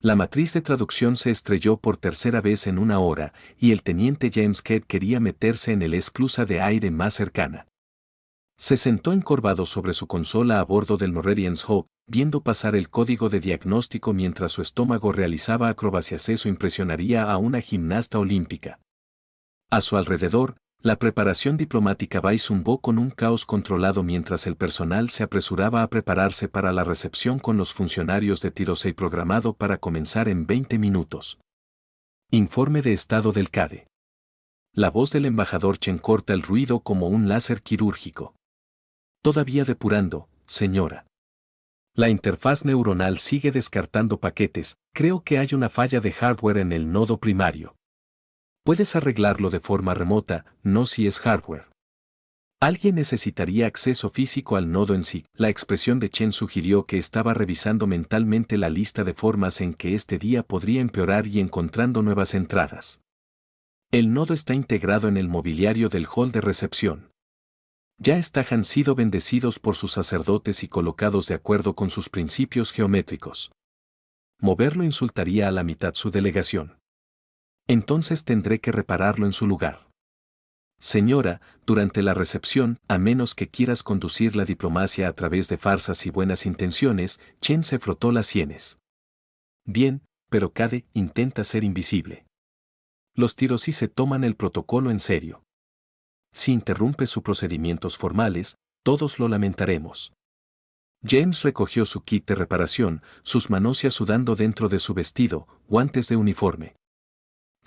La matriz de traducción se estrelló por tercera vez en una hora, y el teniente James Kidd quería meterse en el esclusa de aire más cercana. Se sentó encorvado sobre su consola a bordo del Norwegian's Hope, viendo pasar el código de diagnóstico mientras su estómago realizaba acrobacias. Eso impresionaría a una gimnasta olímpica. A su alrededor, la preparación diplomática zumbó con un caos controlado mientras el personal se apresuraba a prepararse para la recepción con los funcionarios de Tirosei programado para comenzar en 20 minutos. Informe de estado del CADE. La voz del embajador Chen corta el ruido como un láser quirúrgico. Todavía depurando, señora. La interfaz neuronal sigue descartando paquetes. Creo que hay una falla de hardware en el nodo primario. Puedes arreglarlo de forma remota, no si es hardware. Alguien necesitaría acceso físico al nodo en sí. La expresión de Chen sugirió que estaba revisando mentalmente la lista de formas en que este día podría empeorar y encontrando nuevas entradas. El nodo está integrado en el mobiliario del hall de recepción. Ya han sido bendecidos por sus sacerdotes y colocados de acuerdo con sus principios geométricos. Moverlo insultaría a la mitad su delegación. Entonces tendré que repararlo en su lugar. Señora, durante la recepción, a menos que quieras conducir la diplomacia a través de farsas y buenas intenciones, Chen se frotó las sienes. Bien, pero CADE intenta ser invisible. Los Tirosei se toman el protocolo en serio. Si interrumpe sus procedimientos formales, todos lo lamentaremos. James recogió su kit de reparación, sus manocias sudando dentro de su vestido, guantes de uniforme.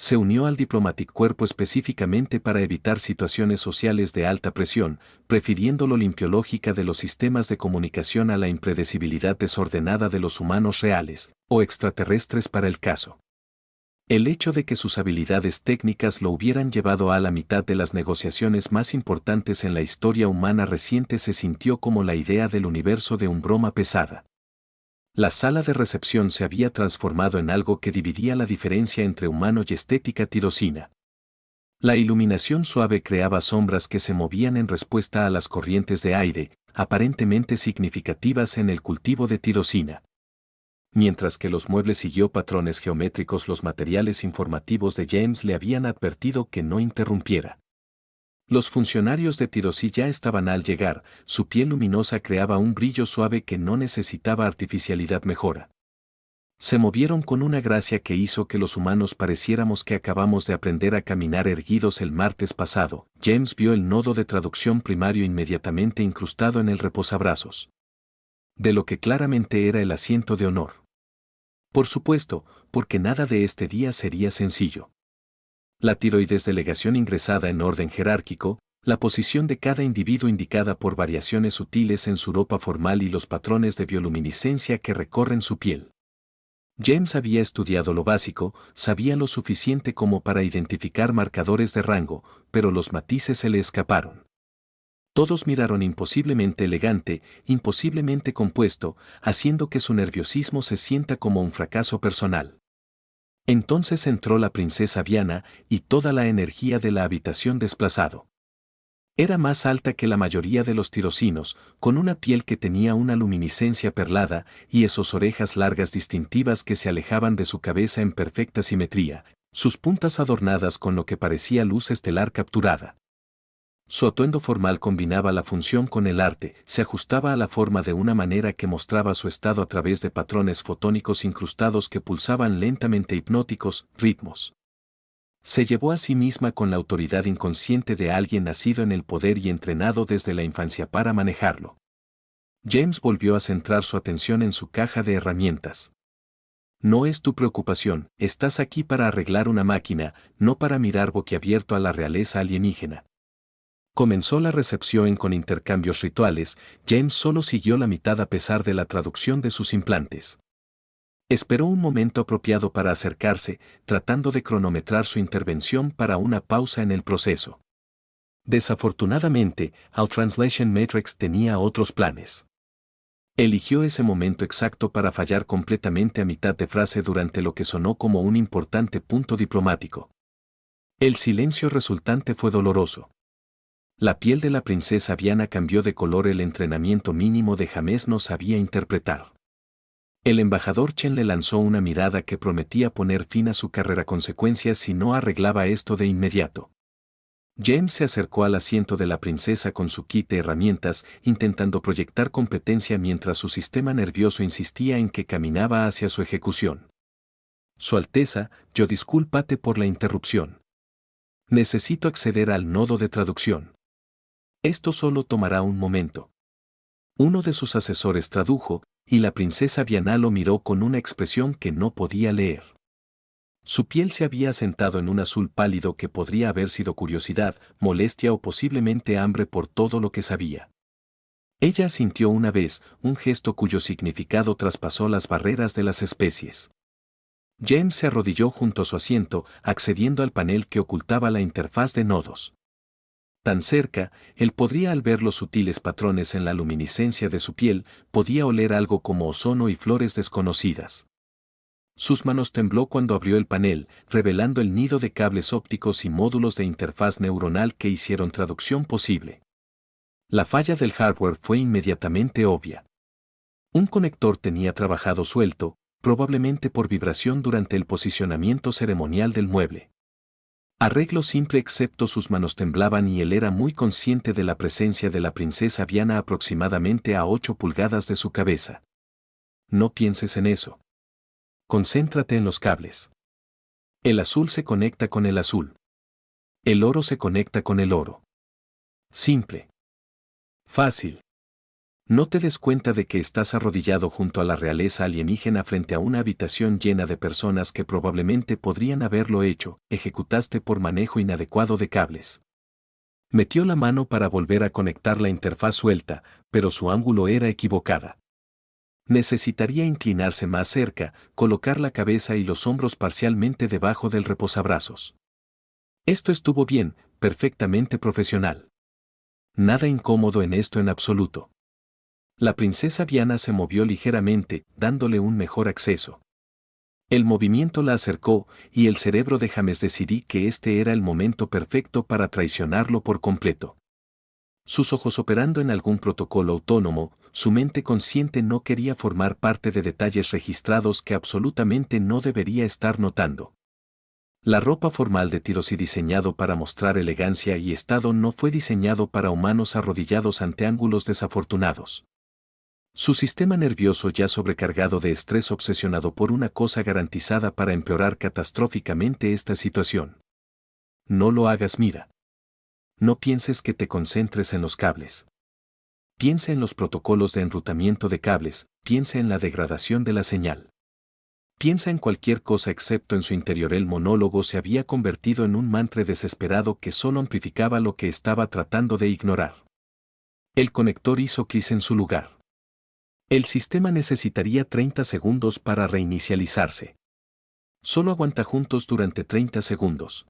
Se unió al Diplomatic Cuerpo específicamente para evitar situaciones sociales de alta presión, prefiriendo lo limpiológica de los sistemas de comunicación a la impredecibilidad desordenada de los humanos reales, o extraterrestres para el caso. El hecho de que sus habilidades técnicas lo hubieran llevado a la mitad de las negociaciones más importantes en la historia humana reciente se sintió como la idea del universo de un broma pesada. La sala de recepción se había transformado en algo que dividía la diferencia entre humano y estética tirosina. La iluminación suave creaba sombras que se movían en respuesta a las corrientes de aire, aparentemente significativas en el cultivo de tirosina. Mientras que los muebles siguió patrones geométricos, los materiales informativos de James le habían advertido que no interrumpiera. Los funcionarios de Tirosei ya estaban al llegar, su piel luminosa creaba un brillo suave que no necesitaba artificialidad mejora. Se movieron con una gracia que hizo que los humanos pareciéramos que acabamos de aprender a caminar erguidos el martes pasado. James vio el nodo de traducción primario inmediatamente incrustado en el reposabrazos. De lo que claramente era el asiento de honor. Por supuesto, porque nada de este día sería sencillo. La tiroides delegación ingresada en orden jerárquico, la posición de cada individuo indicada por variaciones sutiles en su ropa formal y los patrones de bioluminiscencia que recorren su piel. James había estudiado lo básico, sabía lo suficiente como para identificar marcadores de rango, pero los matices se le escaparon. Todos miraron imposiblemente elegante, imposiblemente compuesto, haciendo que su nerviosismo se sienta como un fracaso personal. Entonces entró la princesa Viana y toda la energía de la habitación desplazado. Era más alta que la mayoría de los tirosinos, con una piel que tenía una luminiscencia perlada y esas orejas largas distintivas que se alejaban de su cabeza en perfecta simetría, sus puntas adornadas con lo que parecía luz estelar capturada. Su atuendo formal combinaba la función con el arte, se ajustaba a la forma de una manera que mostraba su estado a través de patrones fotónicos incrustados que pulsaban lentamente hipnóticos, ritmos. Se llevó a sí misma con la autoridad inconsciente de alguien nacido en el poder y entrenado desde la infancia para manejarlo. James volvió a centrar su atención en su caja de herramientas. No es tu preocupación, estás aquí para arreglar una máquina, no para mirar boquiabierto a la realeza alienígena. Comenzó la recepción con intercambios rituales, James solo siguió la mitad a pesar de la traducción de sus implantes. Esperó un momento apropiado para acercarse, tratando de cronometrar su intervención para una pausa en el proceso. Desafortunadamente, Our Translation Matrix tenía otros planes. Eligió ese momento exacto para fallar completamente a mitad de frase durante lo que sonó como un importante punto diplomático. El silencio resultante fue doloroso. La piel de la princesa Viana cambió de color. El entrenamiento mínimo de James no sabía interpretar. El embajador Chen le lanzó una mirada que prometía poner fin a su carrera, consecuencias si no arreglaba esto de inmediato. James se acercó al asiento de la princesa con su kit de herramientas, intentando proyectar competencia mientras su sistema nervioso insistía en que caminaba hacia su ejecución. Su Alteza, yo discúlpate por la interrupción. Necesito acceder al nodo de traducción. Esto solo tomará un momento. Uno de sus asesores tradujo, y la princesa Viana lo miró con una expresión que no podía leer. Su piel se había asentado en un azul pálido que podría haber sido curiosidad, molestia o posiblemente hambre por todo lo que sabía. Ella sintió una vez un gesto cuyo significado traspasó las barreras de las especies. James se arrodilló junto a su asiento, accediendo al panel que ocultaba la interfaz de nodos. Tan cerca, él podría, al ver los sutiles patrones en la luminiscencia de su piel, podía oler algo como ozono y flores desconocidas. Sus manos tembló cuando abrió el panel, revelando el nido de cables ópticos y módulos de interfaz neuronal que hicieron traducción posible. La falla del hardware fue inmediatamente obvia. Un conector tenía trabajado suelto, probablemente por vibración durante el posicionamiento ceremonial del mueble. Arreglo simple, excepto sus manos temblaban y él era muy consciente de la presencia de la princesa Viana aproximadamente a 8 pulgadas de su cabeza. No pienses en eso. Concéntrate en los cables. El azul se conecta con el azul. El oro se conecta con el oro. Simple. Fácil. No te des cuenta de que estás arrodillado junto a la realeza alienígena frente a una habitación llena de personas que probablemente podrían haberlo hecho. Ejecutaste por manejo inadecuado de cables. Metió la mano para volver a conectar la interfaz suelta, pero su ángulo era equivocada. Necesitaría inclinarse más cerca, colocar la cabeza y los hombros parcialmente debajo del reposabrazos. Esto estuvo bien, perfectamente profesional. Nada incómodo en esto en absoluto. La princesa Viana se movió ligeramente, dándole un mejor acceso. El movimiento la acercó, y el cerebro de James decidí que este era el momento perfecto para traicionarlo por completo. Sus ojos operando en algún protocolo autónomo, su mente consciente no quería formar parte de detalles registrados que absolutamente no debería estar notando. La ropa formal de Tirosi, diseñado para mostrar elegancia y estado, no fue diseñado para humanos arrodillados ante ángulos desafortunados. Su sistema nervioso ya sobrecargado de estrés, obsesionado por una cosa garantizada para empeorar catastróficamente esta situación. No lo hagas, mira. No pienses, que te concentres en los cables. Piensa en los protocolos de enrutamiento de cables, piensa en la degradación de la señal. Piensa en cualquier cosa excepto en su interior. El monólogo se había convertido en un mantra desesperado que solo amplificaba lo que estaba tratando de ignorar. El conector hizo clic en su lugar. El sistema necesitaría 30 segundos para reinicializarse. Solo aguanta juntos durante 30 segundos.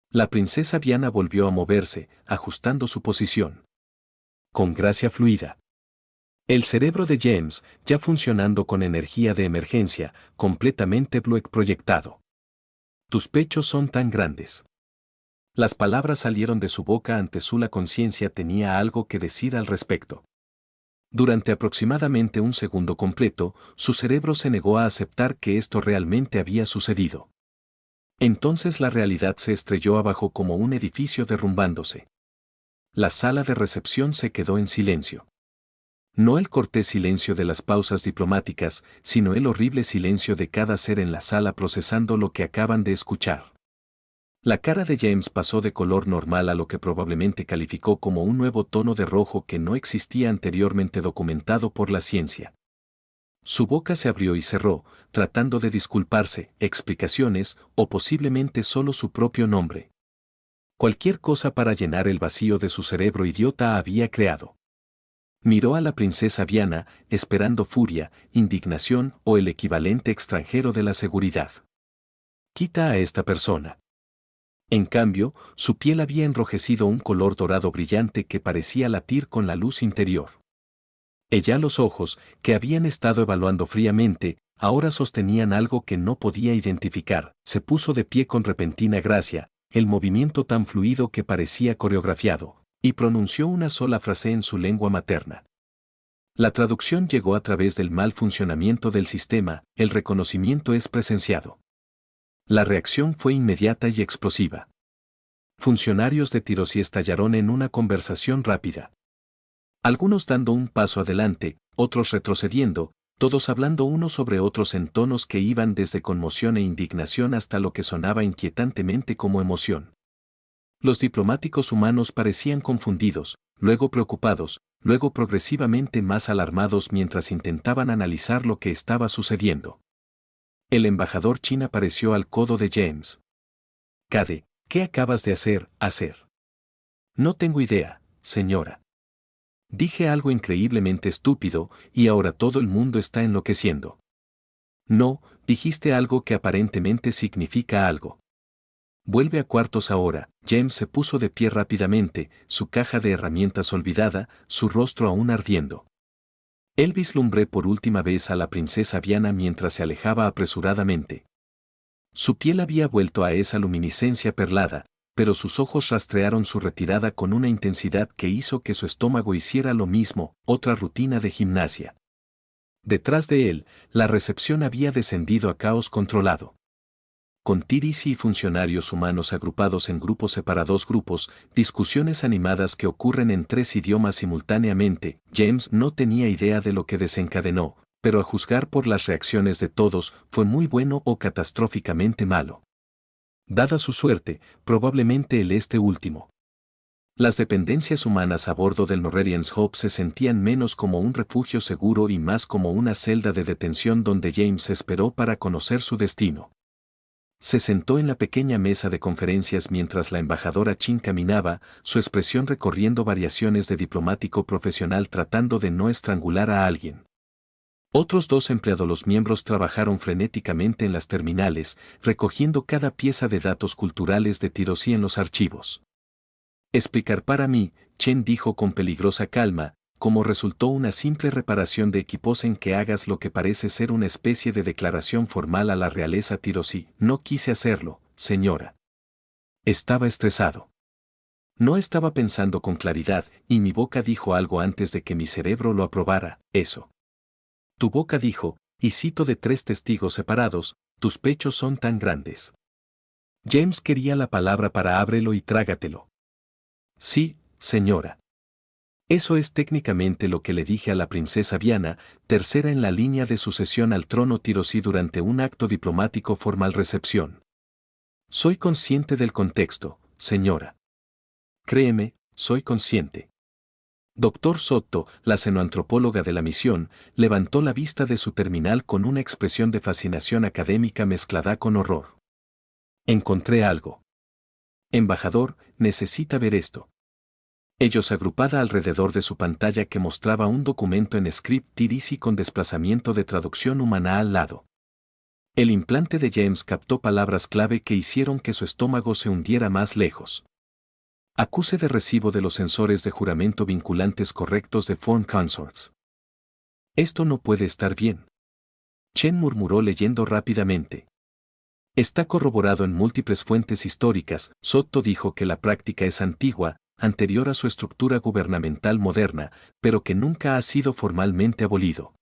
La princesa Viana volvió a moverse, ajustando su posición. Con gracia fluida. El cerebro de James, ya funcionando con energía de emergencia, completamente proyectado. Tus pechos son tan grandes. Las palabras salieron de su boca ante su la conciencia tenía algo que decir al respecto. Durante aproximadamente un segundo completo, su cerebro se negó a aceptar que esto realmente había sucedido. Entonces la realidad se estrelló abajo como un edificio derrumbándose. La sala de recepción se quedó en silencio. No el cortés silencio de las pausas diplomáticas, sino el horrible silencio de cada ser en la sala procesando lo que acaban de escuchar. La cara de James pasó de color normal a lo que probablemente calificó como un nuevo tono de rojo que no existía anteriormente, documentado por la ciencia. Su boca se abrió y cerró, tratando de disculparse, explicaciones, o posiblemente solo su propio nombre. Cualquier cosa para llenar el vacío de su cerebro idiota había creado. Miró a la princesa Viana, esperando furia, indignación o el equivalente extranjero de la seguridad. Quita a esta persona. En cambio, su piel había enrojecido un color dorado brillante que parecía latir con la luz interior. Ella, los ojos, que habían estado evaluando fríamente, ahora sostenían algo que no podía identificar. Se puso de pie con repentina gracia, el movimiento tan fluido que parecía coreografiado, y pronunció una sola frase en su lengua materna. La traducción llegó a través del mal funcionamiento del sistema, el reconocimiento es presenciado. La reacción fue inmediata y explosiva. Funcionarios de Tirosí estallaron en una conversación rápida. Algunos dando un paso adelante, otros retrocediendo, todos hablando unos sobre otros en tonos que iban desde conmoción e indignación hasta lo que sonaba inquietantemente como emoción. Los diplomáticos humanos parecían confundidos, luego preocupados, luego progresivamente más alarmados mientras intentaban analizar lo que estaba sucediendo. El embajador Chin apareció al codo de James. Cade, ¿qué acabas de hacer? No tengo idea, señora. Dije algo increíblemente estúpido, y ahora todo el mundo está enloqueciendo. No, dijiste algo que aparentemente significa algo. Vuelve a cuartos ahora. James se puso de pie rápidamente, su caja de herramientas olvidada, su rostro aún ardiendo. Él vislumbré por última vez a la princesa Viana mientras se alejaba apresuradamente. Su piel había vuelto a esa luminiscencia perlada, pero sus ojos rastrearon su retirada con una intensidad que hizo que su estómago hiciera lo mismo, otra rutina de gimnasia. Detrás de él, la recepción había descendido a caos controlado. Con Tirisi y funcionarios humanos agrupados en grupos separados discusiones animadas que ocurren en 3 idiomas simultáneamente, James no tenía idea de lo que desencadenó, pero a juzgar por las reacciones de todos, fue muy bueno o catastróficamente malo. Dada su suerte, probablemente último. Las dependencias humanas a bordo del Norwegian's Hope se sentían menos como un refugio seguro y más como una celda de detención donde James esperó para conocer su destino. Se sentó en la pequeña mesa de conferencias mientras la embajadora Chin caminaba, su expresión recorriendo variaciones de diplomático profesional tratando de no estrangular a alguien. Otros 2 empleados los miembros trabajaron frenéticamente en las terminales, recogiendo cada pieza de datos culturales de Tirosí en los archivos. Explicar para mí, Chen dijo con peligrosa calma, cómo resultó una simple reparación de equipos en que hagas lo que parece ser una especie de declaración formal a la realeza Tirosí. No quise hacerlo, señora. Estaba estresado. No estaba pensando con claridad, y mi boca dijo algo antes de que mi cerebro lo aprobara, eso. Tu boca dijo, y cito de 3 testigos separados, tus pechos son tan grandes. James quería la palabra para ábrelo y trágatelo. Sí, señora. Eso es técnicamente lo que le dije a la princesa Viana, tercera en la línea de sucesión al trono Tirosí durante un acto diplomático formal recepción. Soy consciente del contexto, señora. Créeme, soy consciente. Dr. Soto, la xenoantropóloga de la misión, levantó la vista de su terminal con una expresión de fascinación académica mezclada con horror. Encontré algo. Embajador, necesita ver esto. Ellos agrupada alrededor de su pantalla que mostraba un documento en script Tirisi con desplazamiento de traducción humana al lado. El implante de James captó palabras clave que hicieron que su estómago se hundiera más lejos. Acuse de recibo de los sensores de juramento vinculantes correctos de Foreign Consorts. Esto no puede estar bien. Chen murmuró leyendo rápidamente. Está corroborado en múltiples fuentes históricas. Soto dijo que la práctica es antigua, anterior a su estructura gubernamental moderna, pero que nunca ha sido formalmente abolido.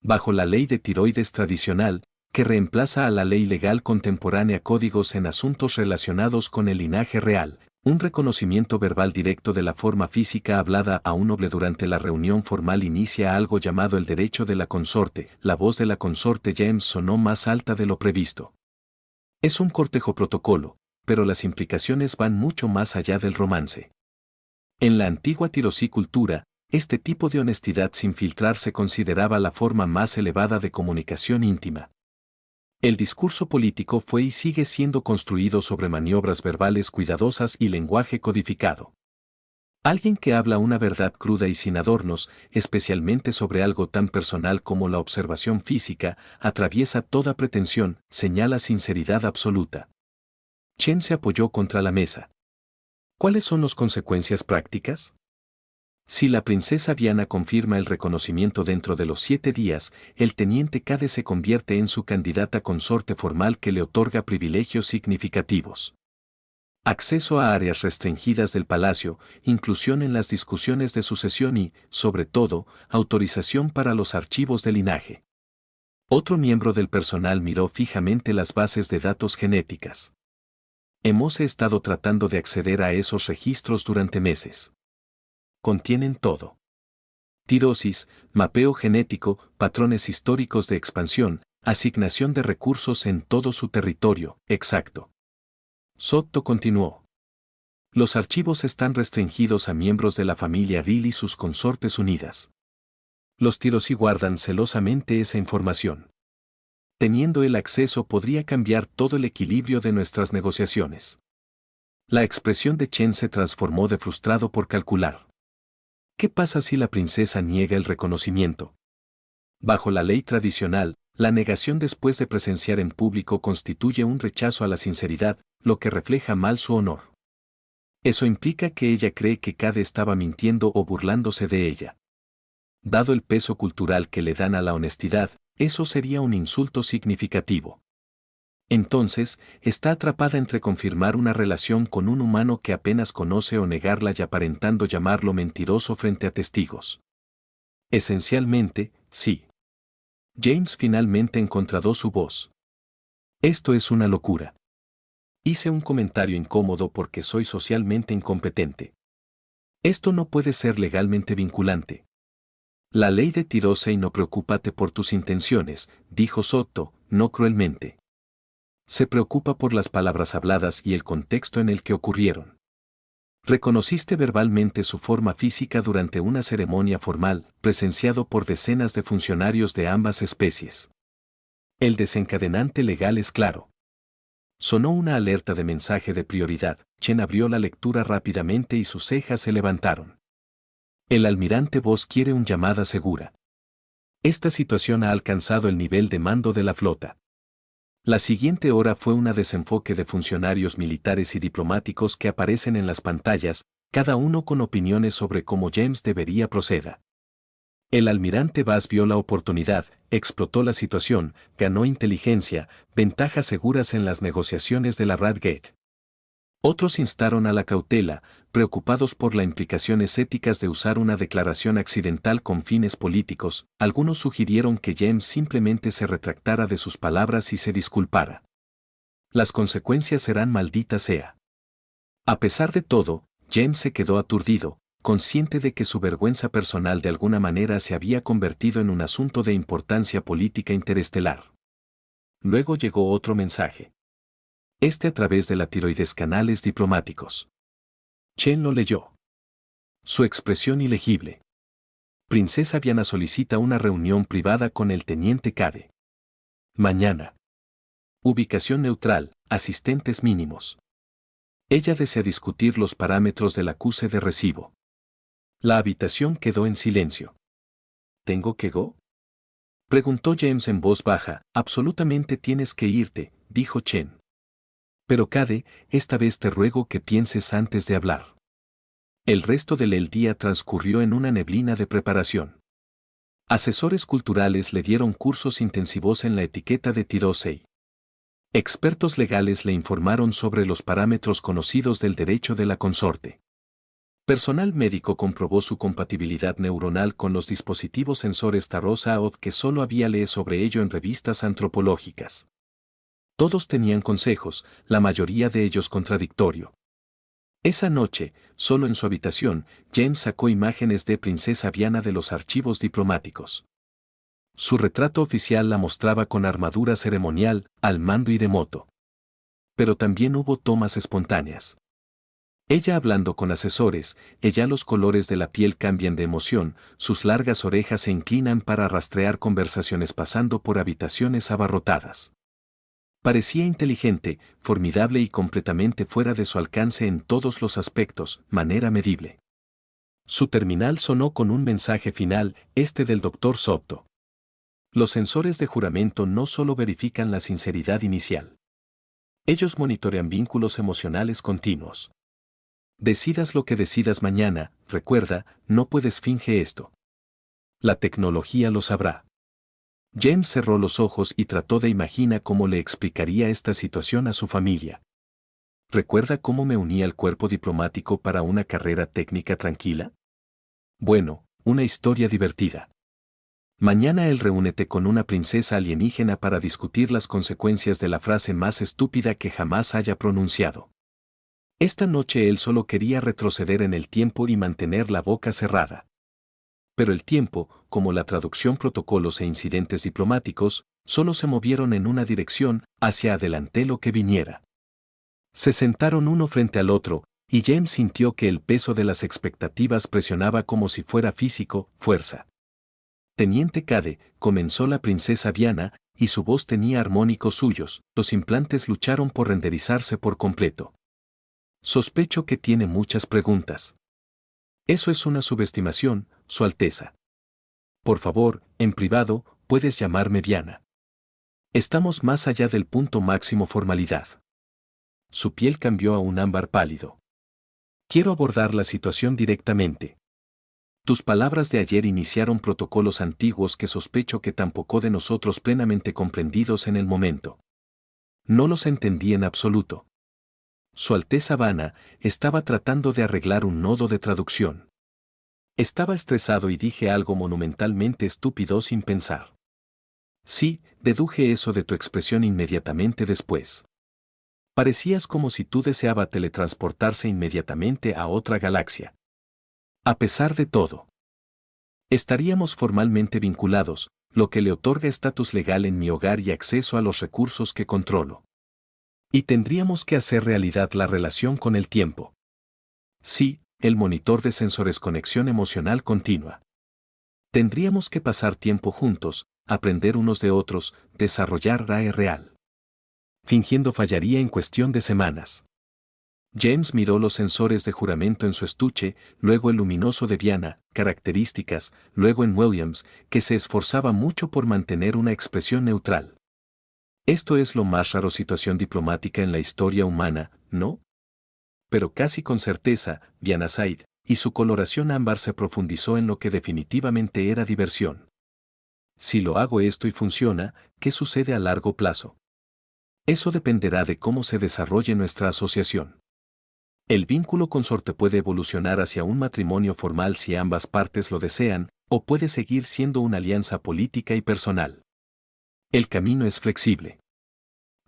Bajo la ley de tiroides tradicional, que reemplaza a la ley legal contemporánea códigos en asuntos relacionados con el linaje real, un reconocimiento verbal directo de la forma física hablada a un noble durante la reunión formal inicia algo llamado el derecho de la consorte. La voz de la consorte James sonó más alta de lo previsto. Es un cortejo protocolo, pero las implicaciones van mucho más allá del romance. En la antigua Tirosí cultura, este tipo de honestidad sin filtrar se consideraba la forma más elevada de comunicación íntima. El discurso político fue y sigue siendo construido sobre maniobras verbales cuidadosas y lenguaje codificado. Alguien que habla una verdad cruda y sin adornos, especialmente sobre algo tan personal como la observación física, atraviesa toda pretensión, señala sinceridad absoluta. Chen se apoyó contra la mesa. ¿Cuáles son las consecuencias prácticas? Si la princesa Viana confirma el reconocimiento dentro de los 7 días, el teniente Cade se convierte en su candidata consorte formal que le otorga privilegios significativos. Acceso a áreas restringidas del palacio, inclusión en las discusiones de sucesión y, sobre todo, autorización para los archivos de linaje. Otro miembro del personal miró fijamente las bases de datos genéticas. Hemos estado tratando de acceder a esos registros durante meses. Contienen todo. Tirosis, mapeo genético, patrones históricos de expansión, asignación de recursos en todo su territorio, exacto. Sotto continuó. Los archivos están restringidos a miembros de la familia Rill y sus consortes unidas. Los Tirosi guardan celosamente esa información. Teniendo el acceso podría cambiar todo el equilibrio de nuestras negociaciones. La expresión de Chen se transformó de frustrado por calcular. ¿Qué pasa si la princesa niega el reconocimiento? Bajo la ley tradicional, la negación después de presenciar en público constituye un rechazo a la sinceridad, lo que refleja mal su honor. Eso implica que ella cree que Cade estaba mintiendo o burlándose de ella. Dado el peso cultural que le dan a la honestidad, eso sería un insulto significativo. Entonces, está atrapada entre confirmar una relación con un humano que apenas conoce o negarla y aparentando llamarlo mentiroso frente a testigos. Esencialmente, sí. James finalmente encontró su voz. Esto es una locura. Hice un comentario incómodo porque soy socialmente incompetente. Esto no puede ser legalmente vinculante. La ley de Tirosei no preocúpate por tus intenciones, dijo Sotto, no cruelmente. Se preocupa por las palabras habladas y el contexto en el que ocurrieron. Reconociste verbalmente su forma física durante una ceremonia formal, presenciado por decenas de funcionarios de ambas especies. El desencadenante legal es claro. Sonó una alerta de mensaje de prioridad. Chen abrió la lectura rápidamente y sus cejas se levantaron. El almirante Voss quiere una llamada segura. Esta situación ha alcanzado el nivel de mando de la flota. La siguiente hora fue un desenfoque de funcionarios militares y diplomáticos que aparecen en las pantallas, cada uno con opiniones sobre cómo James debería proceder. El almirante Bass vio la oportunidad, explotó la situación, ganó inteligencia, ventajas seguras en las negociaciones de la Radgate. Otros instaron a la cautela, preocupados por las implicaciones éticas de usar una declaración accidental con fines políticos. Algunos sugirieron que James simplemente se retractara de sus palabras y se disculpara. Las consecuencias serán maldita sea. A pesar de todo, James se quedó aturdido, consciente de que su vergüenza personal de alguna manera se había convertido en un asunto de importancia política interestelar. Luego llegó otro mensaje. A través de la tiroides canales diplomáticos. Chen lo leyó. Su expresión ilegible. Princesa Viana solicita una reunión privada con el teniente Cade. Mañana. Ubicación neutral, asistentes mínimos. Ella desea discutir los parámetros del acuse de recibo. La habitación quedó en silencio. ¿Tengo que go? Preguntó James en voz baja. Absolutamente tienes que irte, dijo Chen. Pero Cade, esta vez te ruego que pienses antes de hablar. El resto del día transcurrió en una neblina de preparación. Asesores culturales le dieron cursos intensivos en la etiqueta de Tirosei. Expertos legales le informaron sobre los parámetros conocidos del derecho de la consorte. Personal médico comprobó su compatibilidad neuronal con los dispositivos sensores Taros-AOD que solo había leído sobre ello en revistas antropológicas. Todos tenían consejos, la mayoría de ellos contradictorio. Esa noche, solo en su habitación, James sacó imágenes de Princesa Viana de los archivos diplomáticos. Su retrato oficial la mostraba con armadura ceremonial, al mando y de moto. Pero también hubo tomas espontáneas. Ella hablando con asesores, ella los colores de la piel cambian de emoción, sus largas orejas se inclinan para rastrear conversaciones pasando por habitaciones abarrotadas. Parecía inteligente, formidable y completamente fuera de su alcance en todos los aspectos, manera medible. Su terminal sonó con un mensaje final, del Dr. Sotto. Los sensores de juramento no solo verifican la sinceridad inicial. Ellos monitorean vínculos emocionales continuos. Decidas lo que decidas mañana, recuerda, no puedes fingir esto. La tecnología lo sabrá. James cerró los ojos y trató de imaginar cómo le explicaría esta situación a su familia. ¿Recuerda cómo me uní al cuerpo diplomático para una carrera técnica tranquila? Bueno, una historia divertida. Mañana él reúnete con una princesa alienígena para discutir las consecuencias de la frase más estúpida que jamás haya pronunciado. Esta noche él solo quería retroceder en el tiempo y mantener la boca cerrada. Pero el tiempo, como la traducción, protocolos e incidentes diplomáticos, solo se movieron en una dirección, hacia adelante lo que viniera. Se sentaron uno frente al otro, y James sintió que el peso de las expectativas presionaba como si fuera físico, fuerza. Teniente Cade, comenzó la princesa Viana, y su voz tenía armónicos suyos, los implantes lucharon por renderizarse por completo. Sospecho que tiene muchas preguntas. Eso es una subestimación, Su Alteza. Por favor, en privado, puedes llamarme Viana. Estamos más allá del punto máximo formalidad. Su piel cambió a un ámbar pálido. Quiero abordar la situación directamente. Tus palabras de ayer iniciaron protocolos antiguos que sospecho que tampoco de nosotros plenamente comprendidos en el momento. No los entendí en absoluto. Su Alteza Vana estaba tratando de arreglar un nodo de traducción. Estaba estresado y dije algo monumentalmente estúpido sin pensar. Sí, deduje eso de tu expresión inmediatamente después. Parecías como si tú deseaba teletransportarse inmediatamente a otra galaxia. A pesar de todo, estaríamos formalmente vinculados, lo que le otorga estatus legal en mi hogar y acceso a los recursos que controlo. Y tendríamos que hacer realidad la relación con el tiempo. Sí, el monitor de sensores conexión emocional continua. Tendríamos que pasar tiempo juntos, aprender unos de otros, desarrollar RAE real. Fingiendo fallaría en cuestión de semanas. James miró los sensores de juramento en su estuche, luego el luminoso de Viana, características, luego en Williams, que se esforzaba mucho por mantener una expresión neutral. Esto es lo más raro situación diplomática en la historia humana, ¿no? Pero casi con certeza, Viana Said, y su coloración ámbar se profundizó en lo que definitivamente era diversión. Si lo hago esto y funciona, ¿qué sucede a largo plazo? Eso dependerá de cómo se desarrolle nuestra asociación. El vínculo consorte puede evolucionar hacia un matrimonio formal si ambas partes lo desean, o puede seguir siendo una alianza política y personal. El camino es flexible.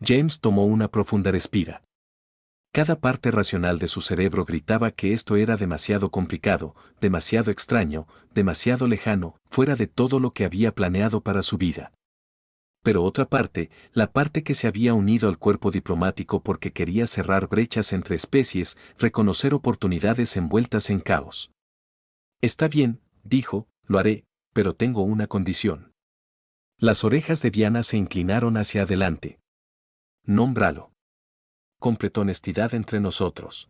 James tomó una profunda respira. Cada parte racional de su cerebro gritaba que esto era demasiado complicado, demasiado extraño, demasiado lejano, fuera de todo lo que había planeado para su vida. Pero otra parte, la parte que se había unido al cuerpo diplomático porque quería cerrar brechas entre especies, reconocer oportunidades envueltas en caos. Está bien, dijo, lo haré, pero tengo una condición. Las orejas de Viana se inclinaron hacia adelante. Nómbralo. Completa honestidad entre nosotros.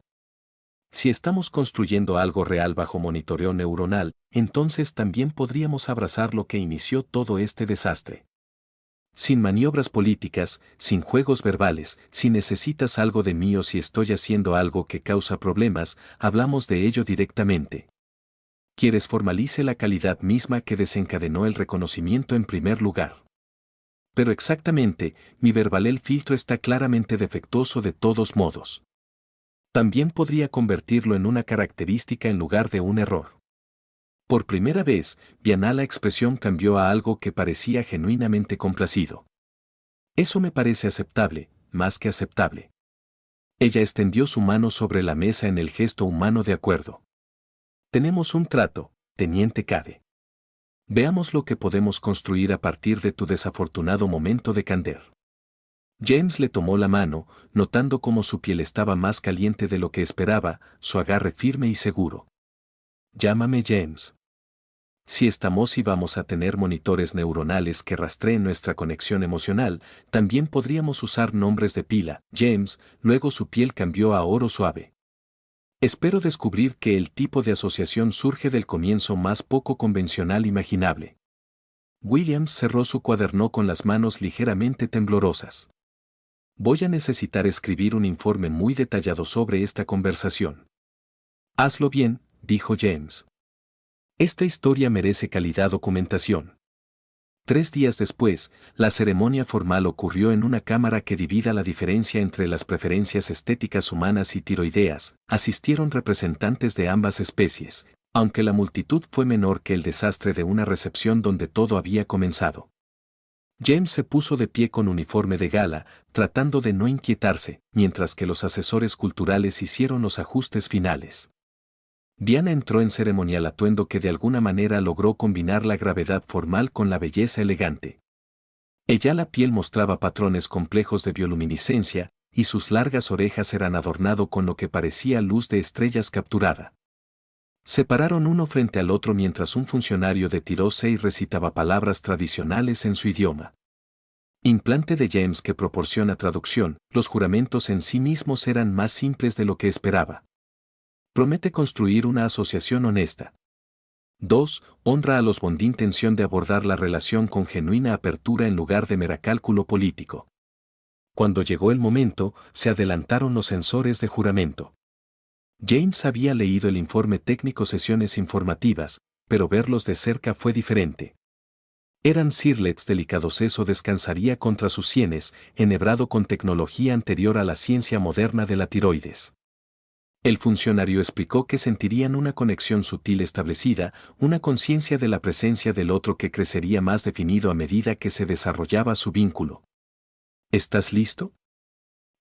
Si estamos construyendo algo real bajo monitoreo neuronal, entonces también podríamos abrazar lo que inició todo este desastre. Sin maniobras políticas, sin juegos verbales, si necesitas algo de mí o si estoy haciendo algo que causa problemas, hablamos de ello directamente. Quieres formalice la calidad misma que desencadenó el reconocimiento en primer lugar. Pero exactamente, mi verbalel filtro está claramente defectuoso de todos modos. También podría convertirlo en una característica en lugar de un error. Por primera vez, Viana la expresión cambió a algo que parecía genuinamente complacido. Eso me parece aceptable, más que aceptable. Ella extendió su mano sobre la mesa en el gesto humano de acuerdo. Tenemos un trato, Teniente Cade. Veamos lo que podemos construir a partir de tu desafortunado momento de candor. James le tomó la mano, notando cómo su piel estaba más caliente de lo que esperaba, su agarre firme y seguro. Llámame James. Si estamos y vamos a tener monitores neuronales que rastreen nuestra conexión emocional, también podríamos usar nombres de pila, James, luego su piel cambió a oro suave. Espero descubrir que el tipo de asociación surge del comienzo más poco convencional imaginable. Williams cerró su cuaderno con las manos ligeramente temblorosas. Voy a necesitar escribir un informe muy detallado sobre esta conversación. Hazlo bien, dijo James. Esta historia merece calidad documentación. 3 días después, la ceremonia formal ocurrió en una cámara que divida la diferencia entre las preferencias estéticas humanas y tiroideas. Asistieron representantes de ambas especies, aunque la multitud fue menor que el desastre de una recepción donde todo había comenzado. James se puso de pie con uniforme de gala, tratando de no inquietarse, mientras que los asesores culturales hicieron los ajustes finales. Diana entró en ceremonial atuendo que de alguna manera logró combinar la gravedad formal con la belleza elegante. Ella la piel mostraba patrones complejos de bioluminiscencia, y sus largas orejas eran adornado con lo que parecía luz de estrellas capturada. Se pararon uno frente al otro mientras un funcionario de Tirosei recitaba palabras tradicionales en su idioma. Implante de James que proporciona traducción, los juramentos en sí mismos eran más simples de lo que esperaba. Promete construir una asociación honesta. 2. Honra a los bond intención de abordar la relación con genuina apertura en lugar de mera cálculo político. Cuando llegó el momento, se adelantaron los sensores de juramento. James había leído el informe técnico sesiones informativas, pero verlos de cerca fue diferente. Eran cirlets delicados, eso descansaría contra sus sienes, enhebrado con tecnología anterior a la ciencia moderna de la tiroides. El funcionario explicó que sentirían una conexión sutil establecida, una conciencia de la presencia del otro que crecería más definido a medida que se desarrollaba su vínculo. ¿Estás listo?,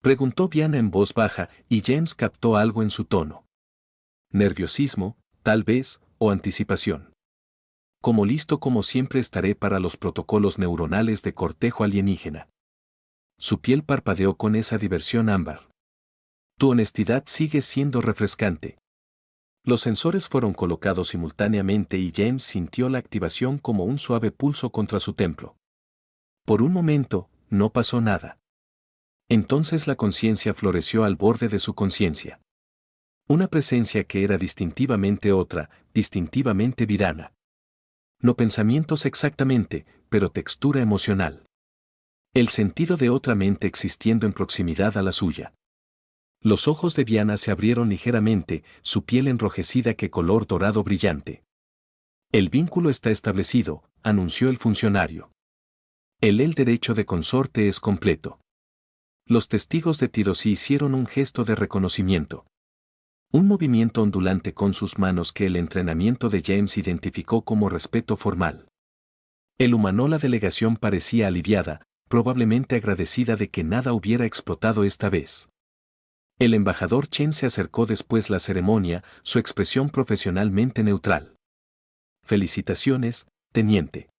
preguntó Diana en voz baja, y James captó algo en su tono. Nerviosismo, tal vez, o anticipación. Como listo como siempre estaré para los protocolos neuronales de cortejo alienígena. Su piel parpadeó con esa diversión ámbar. Tu honestidad sigue siendo refrescante. Los sensores fueron colocados simultáneamente y James sintió la activación como un suave pulso contra su templo. Por un momento, no pasó nada. Entonces la conciencia floreció al borde de su conciencia. Una presencia que era distintivamente otra, distintivamente virana. No pensamientos exactamente, pero textura emocional. El sentido de otra mente existiendo en proximidad a la suya. Los ojos de Diana se abrieron ligeramente, su piel enrojecida que color dorado brillante. El vínculo está establecido, anunció el funcionario. El derecho de consorte es completo. Los testigos de Tirosei hicieron un gesto de reconocimiento. Un movimiento ondulante con sus manos que el entrenamiento de James identificó como respeto formal. El humano, la delegación parecía aliviada, probablemente agradecida de que nada hubiera explotado esta vez. El embajador Chen se acercó después la ceremonia, su expresión profesionalmente neutral. Felicitaciones, teniente.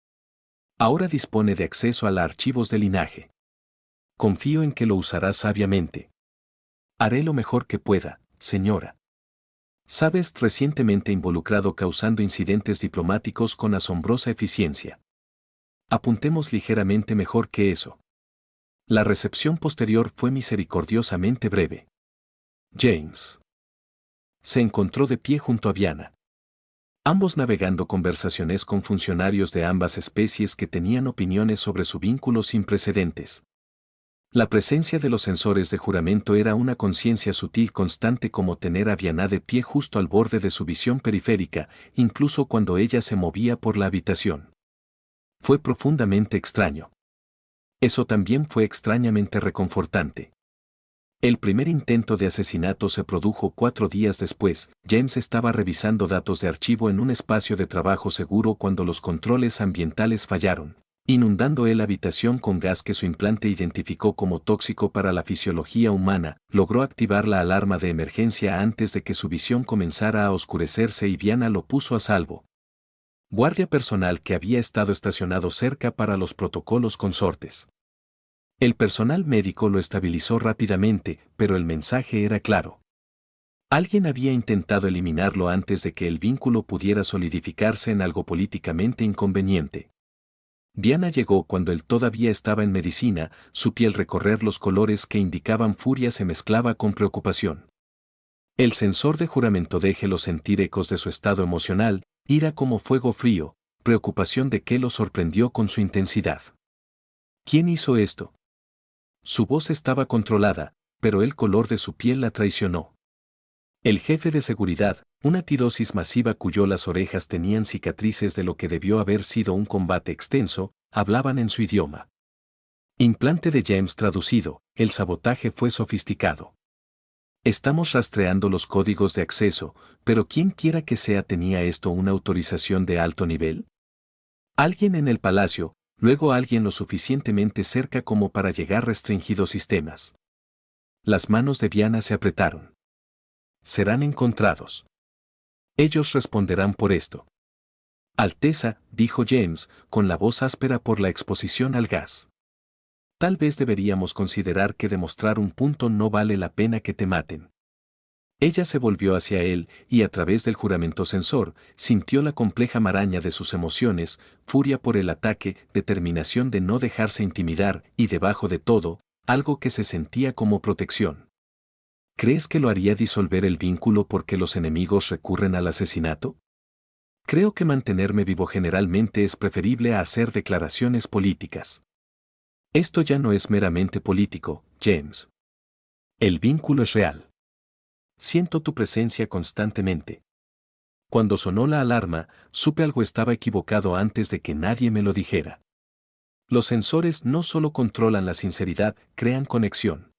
Ahora dispone de acceso a los archivos de linaje. Confío en que lo usará sabiamente. Haré lo mejor que pueda, señora. Sabes, recientemente involucrado causando incidentes diplomáticos con asombrosa eficiencia. Apuntemos ligeramente mejor que eso. La recepción posterior fue misericordiosamente breve. James se encontró de pie junto a Diana. Ambos navegando conversaciones con funcionarios de ambas especies que tenían opiniones sobre su vínculo sin precedentes. La presencia de los sensores de juramento era una conciencia sutil constante como tener a Diana de pie justo al borde de su visión periférica, incluso cuando ella se movía por la habitación. Fue profundamente extraño. Eso también fue extrañamente reconfortante. El primer intento de asesinato se produjo 4 días después. James estaba revisando datos de archivo en un espacio de trabajo seguro cuando los controles ambientales fallaron, inundando la habitación con gas que su implante identificó como tóxico para la fisiología humana. Logró activar la alarma de emergencia antes de que su visión comenzara a oscurecerse y Diana lo puso a salvo. Guardia personal que había estado estacionado cerca para los protocolos consortes. El personal médico lo estabilizó rápidamente, pero el mensaje era claro. Alguien había intentado eliminarlo antes de que el vínculo pudiera solidificarse en algo políticamente inconveniente. Diana llegó cuando él todavía estaba en medicina, su piel recorrer los colores que indicaban furia se mezclaba con preocupación. El sensor de juramento déjelo sentir ecos de su estado emocional, ira como fuego frío, preocupación de que lo sorprendió con su intensidad. ¿Quién hizo esto? Su voz estaba controlada, pero el color de su piel la traicionó. El jefe de seguridad, una tirosis masiva cuyo las orejas tenían cicatrices de lo que debió haber sido un combate extenso, hablaban en su idioma. Implante de James traducido, el sabotaje fue sofisticado. Estamos rastreando los códigos de acceso, pero quien quiera que sea tenía esto una autorización de alto nivel. Alguien en el palacio, luego alguien lo suficientemente cerca como para llegar restringidos sistemas. Las manos de Diana se apretaron. Serán encontrados. Ellos responderán por esto. Alteza, dijo James, con la voz áspera por la exposición al gas. Tal vez deberíamos considerar que demostrar un punto no vale la pena que te maten. Ella se volvió hacia él y a través del juramento censor, sintió la compleja maraña de sus emociones, furia por el ataque, determinación de no dejarse intimidar y debajo de todo, algo que se sentía como protección. ¿Crees que lo haría disolver el vínculo porque los enemigos recurren al asesinato? Creo que mantenerme vivo generalmente es preferible a hacer declaraciones políticas. Esto ya no es meramente político, James. El vínculo es real. Siento tu presencia constantemente. Cuando sonó la alarma, supe algo estaba equivocado antes de que nadie me lo dijera. Los sensores no solo controlan la sinceridad, crean conexión.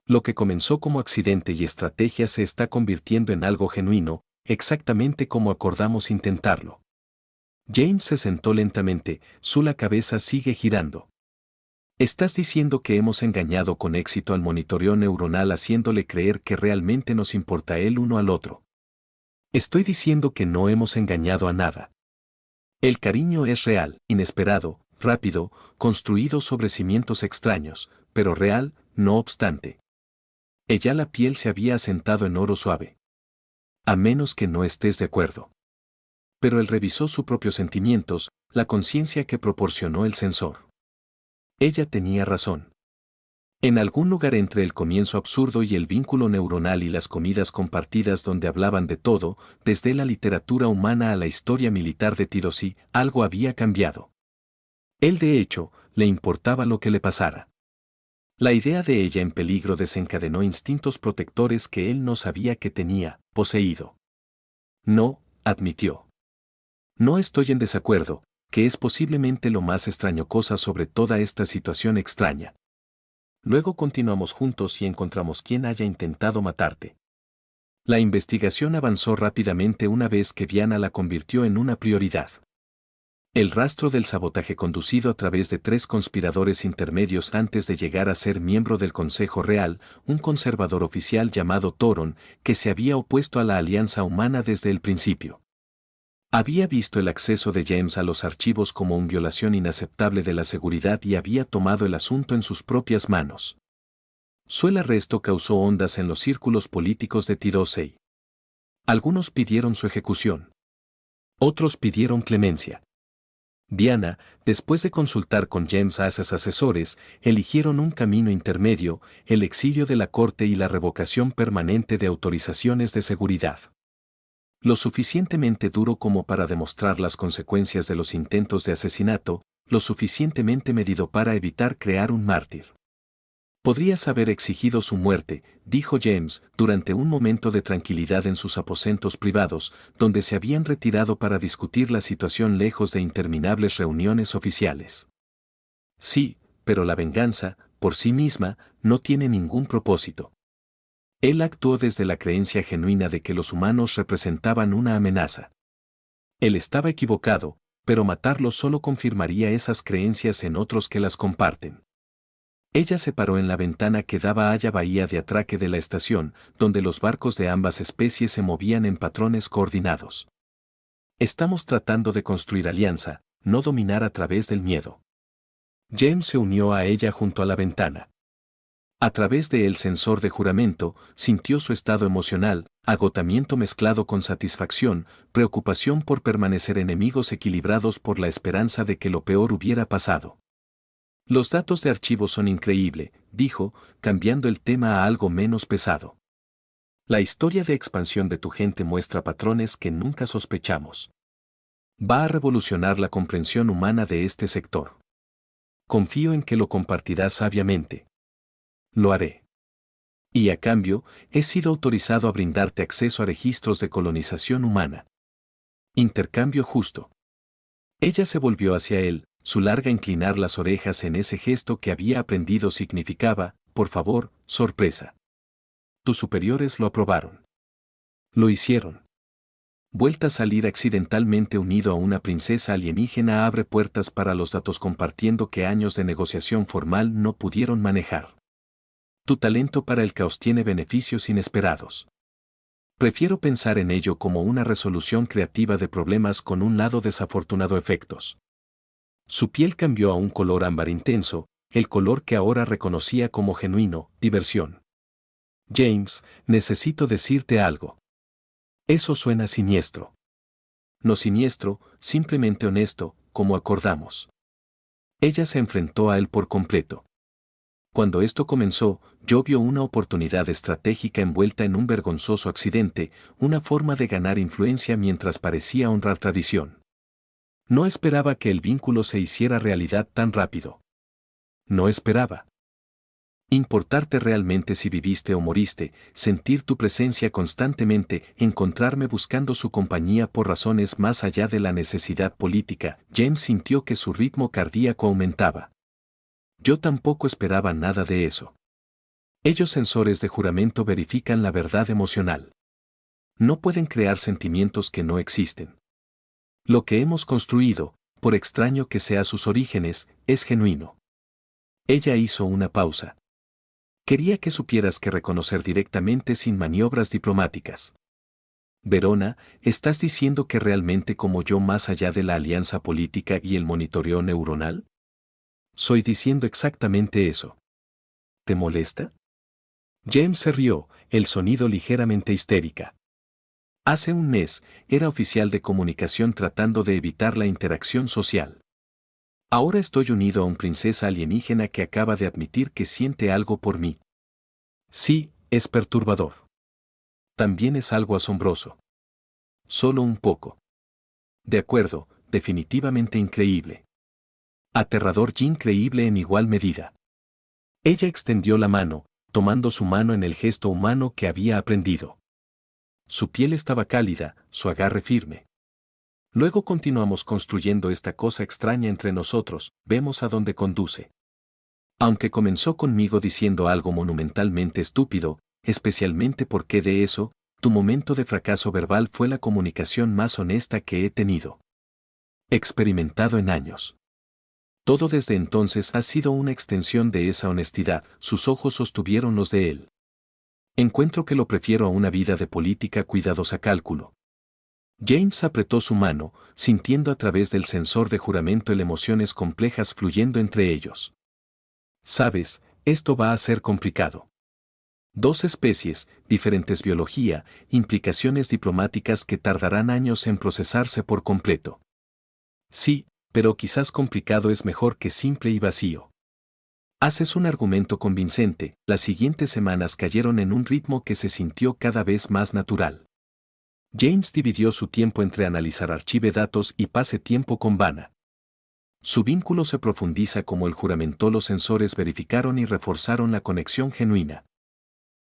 Lo que comenzó como accidente y estrategia se está convirtiendo en algo genuino, exactamente como acordamos intentarlo. James se sentó lentamente, la cabeza sigue girando. Estás diciendo que hemos engañado con éxito al monitoreo neuronal haciéndole creer que realmente nos importa el uno al otro. Estoy diciendo que no hemos engañado a nada. El cariño es real, inesperado, rápido, construido sobre cimientos extraños, pero real, no obstante. Ella la piel se había asentado en oro suave. A menos que no estés de acuerdo. Pero él revisó sus propios sentimientos, la conciencia que proporcionó el sensor. Ella tenía razón. En algún lugar entre el comienzo absurdo y el vínculo neuronal y las comidas compartidas donde hablaban de todo, desde la literatura humana a la historia militar de Tirosí, algo había cambiado. Él de hecho, le importaba lo que le pasara. La idea de ella en peligro desencadenó instintos protectores que él no sabía que tenía, poseído. No, admitió. No estoy en desacuerdo, que es posiblemente lo más extraño cosa sobre toda esta situación extraña. Luego continuamos juntos y encontramos quien haya intentado matarte. La investigación avanzó rápidamente una vez que Diana la convirtió en una prioridad. El rastro del sabotaje conducido a través de 3 conspiradores intermedios antes de llegar a ser miembro del Consejo Real, un conservador oficial llamado Toron, que se había opuesto a la alianza humana desde el principio. Había visto el acceso de James a los archivos como una violación inaceptable de la seguridad y había tomado el asunto en sus propias manos. Su arresto causó ondas en los círculos políticos de Tirosei. Algunos pidieron su ejecución. Otros pidieron clemencia. Diana, después de consultar con James a sus asesores, eligieron un camino intermedio, el exilio de la corte y la revocación permanente de autorizaciones de seguridad. Lo suficientemente duro como para demostrar las consecuencias de los intentos de asesinato, lo suficientemente medido para evitar crear un mártir. Podrías haber exigido su muerte, dijo James, durante un momento de tranquilidad en sus aposentos privados, donde se habían retirado para discutir la situación lejos de interminables reuniones oficiales. Sí, pero la venganza, por sí misma, no tiene ningún propósito. Él actuó desde la creencia genuina de que los humanos representaban una amenaza. Él estaba equivocado, pero matarlo solo confirmaría esas creencias en otros que las comparten. Ella se paró en la ventana que daba a la bahía de atraque de la estación, donde los barcos de ambas especies se movían en patrones coordinados. Estamos tratando de construir alianza, no dominar a través del miedo. James se unió a ella junto a la ventana. A través de el sensor de juramento, sintió su estado emocional, agotamiento mezclado con satisfacción, preocupación por permanecer enemigos equilibrados por la esperanza de que lo peor hubiera pasado. Los datos de archivo son increíble, dijo, cambiando el tema a algo menos pesado. La historia de expansión de tu gente muestra patrones que nunca sospechamos. Va a revolucionar la comprensión humana de este sector. Confío en que lo compartirás sabiamente. Lo haré. Y a cambio, he sido autorizado a brindarte acceso a registros de colonización humana. Intercambio justo. Ella se volvió hacia él, Su larga inclinar las orejas en ese gesto que había aprendido significaba, por favor, sorpresa. Tus superiores lo aprobaron. Lo hicieron. Vuelta a salir accidentalmente unido a una princesa alienígena abre puertas para los datos compartiendo que años de negociación formal no pudieron manejar. Tu talento para el caos tiene beneficios inesperados. Prefiero pensar en ello como una resolución creativa de problemas con un lado desafortunado efectos. Su piel cambió a un color ámbar intenso, el color que ahora reconocía como genuino, diversión. James, necesito decirte algo. Eso suena siniestro. No siniestro, simplemente honesto, como acordamos. Ella se enfrentó a él por completo. Cuando esto comenzó, yo vio una oportunidad estratégica envuelta en un vergonzoso accidente, una forma de ganar influencia mientras parecía honrar tradición. No esperaba que el vínculo se hiciera realidad tan rápido. No esperaba. Importarte realmente si viviste o moriste, sentir tu presencia constantemente, encontrarme buscando su compañía por razones más allá de la necesidad política. James sintió que su ritmo cardíaco aumentaba. Yo tampoco esperaba nada de eso. Ellos sensores de juramento verifican la verdad emocional. No pueden crear sentimientos que no existen. Lo que hemos construido, por extraño que sea sus orígenes, es genuino. Ella hizo una pausa. Quería que supieras que reconocer directamente sin maniobras diplomáticas. Verona, ¿estás diciendo que realmente como yo más allá de la alianza política y el monitoreo neuronal? Soy diciendo exactamente eso. ¿Te molesta? James se rió, el sonido ligeramente histérica. Hace un mes, era oficial de comunicación tratando de evitar la interacción social. Ahora estoy unido a un princesa alienígena que acaba de admitir que siente algo por mí. Sí, es perturbador. También es algo asombroso. Solo un poco. De acuerdo, definitivamente increíble. Aterrador y increíble en igual medida. Ella extendió la mano, tomando su mano en el gesto humano que había aprendido. Su piel estaba cálida, su agarre firme. Luego continuamos construyendo esta cosa extraña entre nosotros, vemos a dónde conduce. Aunque comenzó conmigo diciendo algo monumentalmente estúpido, especialmente porque de eso, tu momento de fracaso verbal fue la comunicación más honesta que he tenido. Experimentado en años. Todo desde entonces ha sido una extensión de esa honestidad, sus ojos sostuvieron los de él. Encuentro que lo prefiero a una vida de política cuidadosa cálculo. James apretó su mano, sintiendo a través del sensor de juramento el emociones complejas fluyendo entre ellos. Sabes, esto va a ser complicado. Dos especies, diferentes biología, implicaciones diplomáticas que tardarán años en procesarse por completo. Sí, pero quizás complicado es mejor que simple y vacío. Haces un argumento convincente, las siguientes semanas cayeron en un ritmo que se sintió cada vez más natural. James dividió su tiempo entre analizar archive datos y pase tiempo con Vanna. Su vínculo se profundiza como el juramento. Los sensores verificaron y reforzaron la conexión genuina.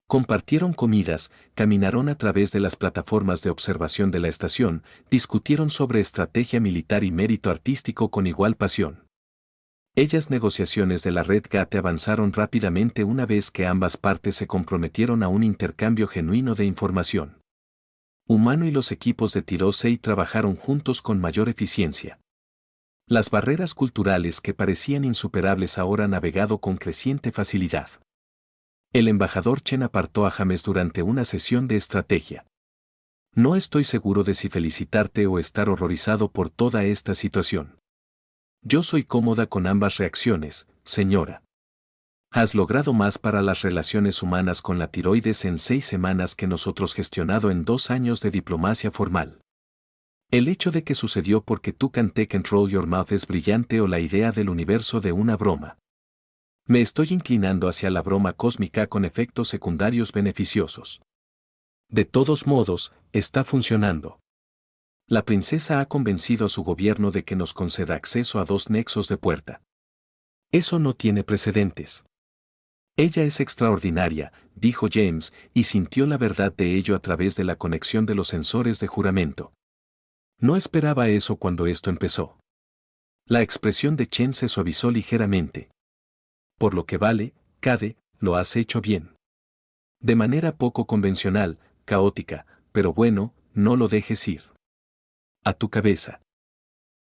Compartieron comidas, caminaron a través de las plataformas de observación de la estación, discutieron sobre estrategia militar y mérito artístico con igual pasión. Ellas negociaciones de la red GATE avanzaron rápidamente una vez que ambas partes se comprometieron a un intercambio genuino de información. Humano y los equipos de Tirosei trabajaron juntos con mayor eficiencia. Las barreras culturales que parecían insuperables ahora han navegado con creciente facilidad. El embajador Chen apartó a James durante una sesión de estrategia. No estoy seguro de si felicitarte o estar horrorizado por toda esta situación. Yo soy cómoda con ambas reacciones, señora. Has logrado más para las relaciones humanas con la tiroides en 6 semanas que nosotros gestionado en 2 años de diplomacia formal. El hecho de que sucedió porque tú canté Control Your Mouth es brillante o la idea del universo de una broma. Me estoy inclinando hacia la broma cósmica con efectos secundarios beneficiosos. De todos modos, está funcionando. La princesa ha convencido a su gobierno de que nos conceda acceso a 2 nexos de puerta. Eso no tiene precedentes. Ella es extraordinaria, dijo James, y sintió la verdad de ello a través de la conexión de los sensores de juramento. No esperaba eso cuando esto empezó. La expresión de Chen se suavizó ligeramente. Por lo que vale, Cade, lo has hecho bien. De manera poco convencional, caótica, pero bueno, no lo dejes ir. A tu cabeza.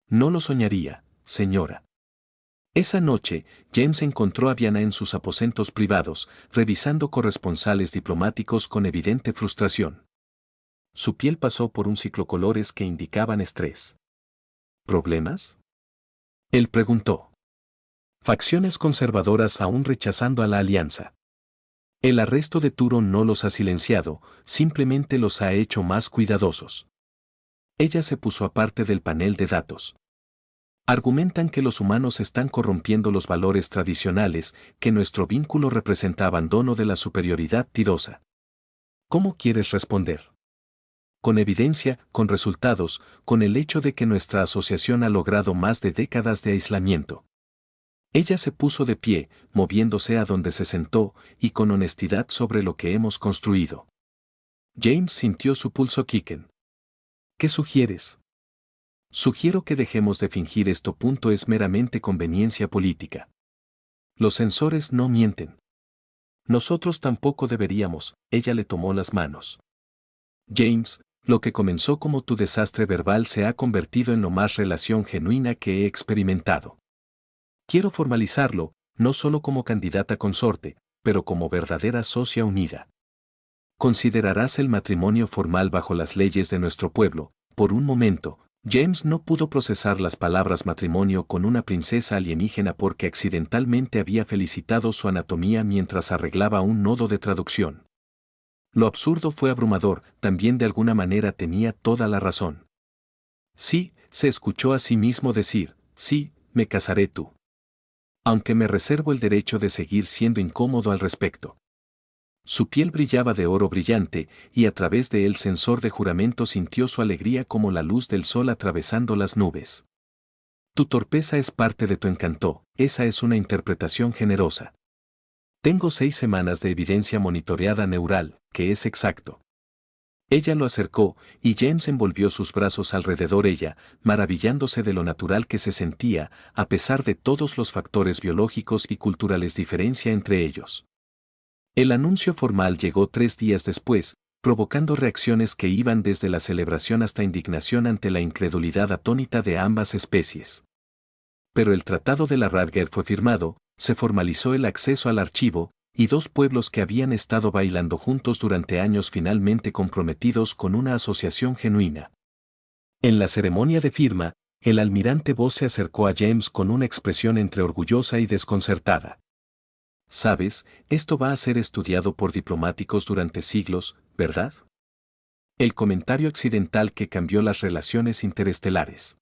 No lo soñaría, señora. Esa noche, James encontró a Viana en sus aposentos privados, revisando corresponsales diplomáticos con evidente frustración. Su piel pasó por un ciclocolores que indicaban estrés. ¿Problemas? Él preguntó. Facciones conservadoras aún rechazando a la alianza. El arresto de Turo no los ha silenciado, simplemente los ha hecho más cuidadosos. Ella se puso aparte del panel de datos. Argumentan que los humanos están corrompiendo los valores tradicionales, que nuestro vínculo representa abandono de la superioridad tirosa. ¿Cómo quieres responder? Con evidencia, con resultados, con el hecho de que nuestra asociación ha logrado más de décadas de aislamiento. Ella se puso de pie, moviéndose a donde se sentó, y con honestidad sobre lo que hemos construido. James sintió su pulso quiquen. ¿Qué sugieres? Sugiero que dejemos de fingir esto. Es meramente conveniencia política. Los sensores no mienten. Nosotros tampoco deberíamos, ella le tomó las manos. James, lo que comenzó como tu desastre verbal se ha convertido en lo más relación genuina que he experimentado. Quiero formalizarlo, no solo como candidata consorte, pero como verdadera socia unida. Considerarás el matrimonio formal bajo las leyes de nuestro pueblo. Por un momento, James no pudo procesar las palabras matrimonio con una princesa alienígena porque accidentalmente había felicitado su anatomía mientras arreglaba un nodo de traducción. Lo absurdo fue abrumador, también de alguna manera tenía toda la razón. Sí, se escuchó a sí mismo decir, sí, me casaré tú. Aunque me reservo el derecho de seguir siendo incómodo al respecto. Su piel brillaba de oro brillante, y a través de el sensor de juramento sintió su alegría como la luz del sol atravesando las nubes. Tu torpeza es parte de tu encanto, esa es una interpretación generosa. Tengo 6 semanas de evidencia monitoreada neural, que es exacto. Ella lo acercó, y James envolvió sus brazos alrededor ella, maravillándose de lo natural que se sentía, a pesar de todos los factores biológicos y culturales diferencia entre ellos. El anuncio formal llegó 3 días después, provocando reacciones que iban desde la celebración hasta indignación ante la incredulidad atónita de ambas especies. Pero el Tratado de la Radger fue firmado, se formalizó el acceso al archivo, y 2 pueblos que habían estado bailando juntos durante años finalmente comprometidos con una asociación genuina. En la ceremonia de firma, el almirante Voss se acercó a James con una expresión entre orgullosa y desconcertada. Sabes, esto va a ser estudiado por diplomáticos durante siglos, ¿verdad? El comentario accidental que cambió las relaciones interestelares.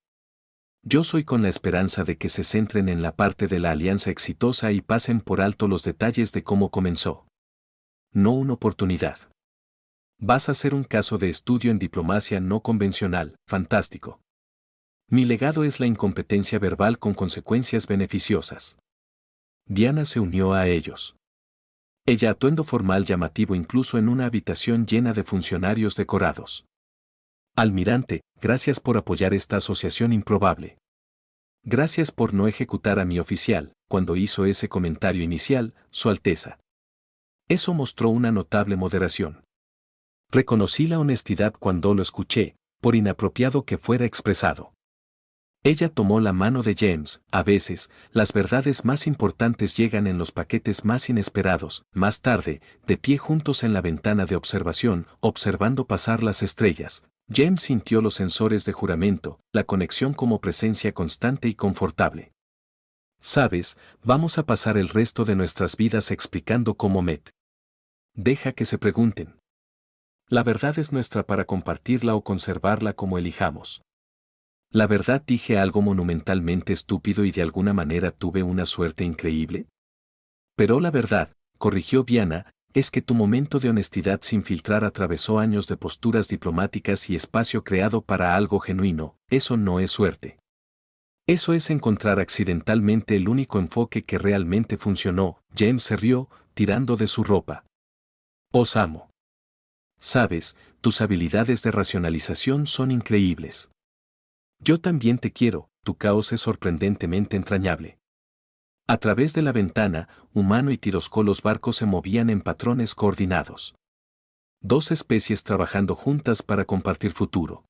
Yo soy con la esperanza de que se centren en la parte de la alianza exitosa y pasen por alto los detalles de cómo comenzó. No una oportunidad. Vas a ser un caso de estudio en diplomacia no convencional, fantástico. Mi legado es la incompetencia verbal con consecuencias beneficiosas. Diana se unió a ellos. Ella atuendo formal llamativo incluso en una habitación llena de funcionarios decorados. Almirante, gracias por apoyar esta asociación improbable. Gracias por no ejecutar a mi oficial, cuando hizo ese comentario inicial, Su Alteza. Eso mostró una notable moderación. Reconocí la honestidad cuando lo escuché, por inapropiado que fuera expresado. Ella tomó la mano de James. A veces, las verdades más importantes llegan en los paquetes más inesperados. Más tarde, de pie juntos en la ventana de observación, observando pasar las estrellas, James sintió los sensores de juramento, la conexión como presencia constante y confortable. Sabes, vamos a pasar el resto de nuestras vidas explicando cómo Met. Deja que se pregunten. La verdad es nuestra para compartirla o conservarla como elijamos. ¿La verdad dije algo monumentalmente estúpido y de alguna manera tuve una suerte increíble? Pero la verdad, corrigió Viana, es que tu momento de honestidad sin filtrar atravesó años de posturas diplomáticas y espacio creado para algo genuino. Eso no es suerte. Eso es encontrar accidentalmente el único enfoque que realmente funcionó. James se rió, tirando de su ropa. Os amo. Sabes, tus habilidades de racionalización son increíbles. Yo también te quiero, tu caos es sorprendentemente entrañable. A través de la ventana, Humano y Tirosco los barcos se movían en patrones coordinados. Dos especies trabajando juntas para compartir futuro.